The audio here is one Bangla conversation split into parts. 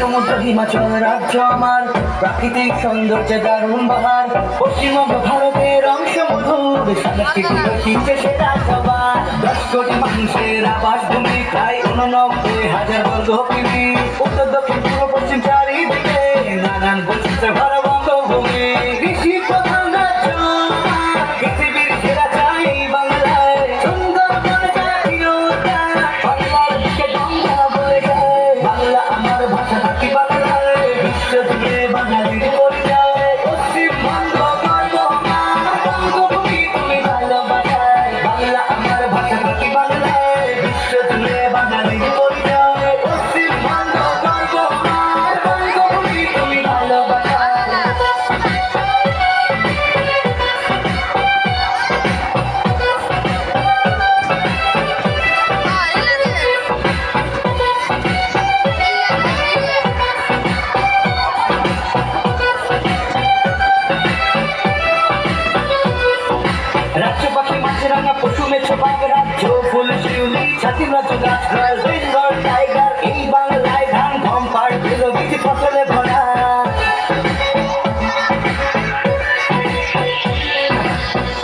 সমুদ্র হিমাচল রাজ্য আমার, প্রাকৃতিক সৌন্দর্যে দারুণ বাহার, পশ্চিমবঙ্গ ভারতের অংশ মধুর, সাংস্কৃতিক ঐতিহ্যে সেটা সবার। 10 কোটি মানুষের আবাস ভূমি, প্রায় 89,000 বর্গ কিমি, উত্তর দক্ষিণ পূর্ব পশ্চিম চারিদিকে নানান বৈচিত্র্যে ভরা বঙ্গভূমি। কৃষি প্রধান রাজ্য আমার, পৃথিবীর সেরা চাই বাংলায়, সুন্দরবন জাতীয় উদ্যান, বাংলার বুকে গঙ্গা বয়ে যায়। বাংলা আমার ভাষা থাকি বাংলায়, বিশ্ব জুড়ে বাঙালির পরিচয়। পশ্চিমবঙ্গ গর্ব আমার, বঙ্গভূমি তুমি ভালোবাসায়। বাংলা আমার ভাষা থাকি বাংলায়, বিশ্ব জুড়ে বাঙালির পরিচয়। পশ্চিমবঙ্গ গর্ব আমার, বঙ্গভূমি তুমি ভালোবাসায়। রাজ্য পাখি মাছরাঙা পশু মেছো বাঘ, রাজ্য ফুল শিউলি ছাতি রাজ্য গাছ বেঙ্গল টাইগার, এই বাংলায় ধান গম পাট এলো বীজ ফসলে ভরা।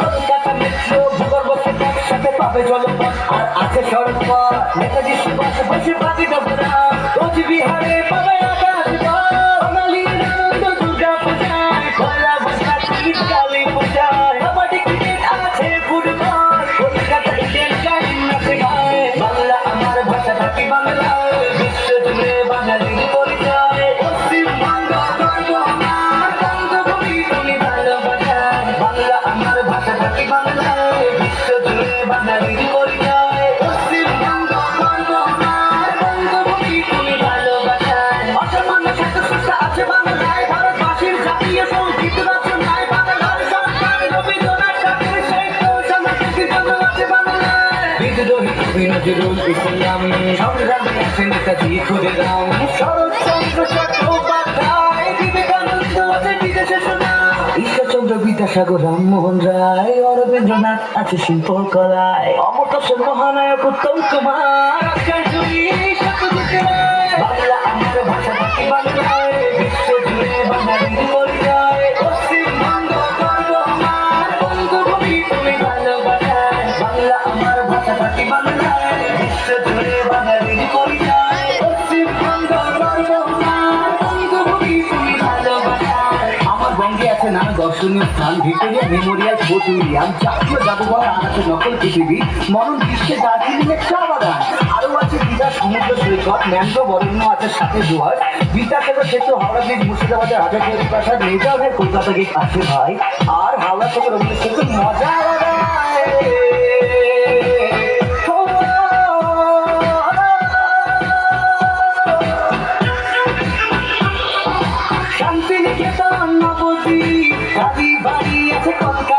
কলকাতা মেট্রো ভূগর্ভ সেতুর সাথে পাবে জলপথ, আর আছে সড়কপথ। নেতাজি সুভাষ বসে বাজি ডোবরা, কোচবিহারে পাবে আকাশ পথ। বাঙালির আনন্দ দুর্গা পূজায়, পয়লা বৈশাখ ঈদ কালী পূজায়, কাবাডি ক্রিকেট আছে ফুটবল, কলকাতা ইডেন গার্ডেন আছে গায়ে। বাংলা আমার ভাষা থাকি বাংলায়, বিশ্ব জুড়ে বাঙালির পরিচয়। পশ্চিমবঙ্গ গর্ব আমার, বঙ্গভূমি তুমি ভালোবাসায়। বাংলা আমার ভাষা থাকি বাংলায়, বিশ্ব জুড়ে বাঙালির পরিচয়। পশ্চিমবঙ্গ গর্ব আমার, বঙ্গভূমি তুমি ভালোবাসায়। অসামান্য স্বাস্থ্য আছে বাংলায়, ভারতবাসীর জাতীয় সঙ্গীত রচনায়, বাংলার সরকার রবীন্দ্রনাথ ঠাকুর সাহিত্য সংস্কৃতির জন্য আছে বাংলায়। বিদ্রোহী কবি নজরুল ইসলাম, সংগ্রামী আছে নেতাজি ক্ষুদিরাম, শরৎচন্দ্র চট্টোপাধ্যায়, বিবেকানন্দ আছে বিদেশে শোনা, ঈশ্বরচন্দ্র বিদ্যাসাগর, রামমোহন রায়, রবীন্দ্রনাথ আছে শিল্পকলায়, অমর্ত্য সেন মহানায়ক উত্তম কুমার, আজকাল জুড়ি সত্যজিৎ রায়। বাংলা আমার ভাষা থাকি বাংলায়, বিশ্ব জুড়ে বাঙালির পরিচয়। পশ্চিমবঙ্গ গর্ব আমার, বঙ্গভূমি তুমি ভালোবাসায়। বাংলা আমার ভাষা থাকি বাংলায়, বিশ্ব জুড়ে বাঙালির পরিচয়। পশ্চিমবঙ্গ গর্ব আমার, বঙ্গভূমি তুমি ভালোবাসায়। আমার বঙ্গে আছে নানা দর্শনীয় স্থান, ভিক্টোরিয়া মেমোরিয়াল, ফোর্ট উইলিয়াম, জাতীয় জাদুঘর, আর আছে নকল পৃথিবী, মরণ বিশ্বে দার্জিলিংয়ের চা বাগান। আরো আছে দীঘার সমুদ্র সৈকত, ম্যানগ্রোভ অরণ্য আছে সাথে ডুয়ার্স, বিদ্যাসাগর সেতু, হাওড়া ব্রিজ, মুর্শিদাবাদের হাজারদুয়ারি প্রাসাদ, নেজারহেড কলকাতা গেট আছে ভাই, আর হাওড়া থেকে রবীন্দ্র সেতু মজা আলাদা। শান্তিনিকেতন, নবদ্বীপ, কালীবাড়ি আছে কলকাতা।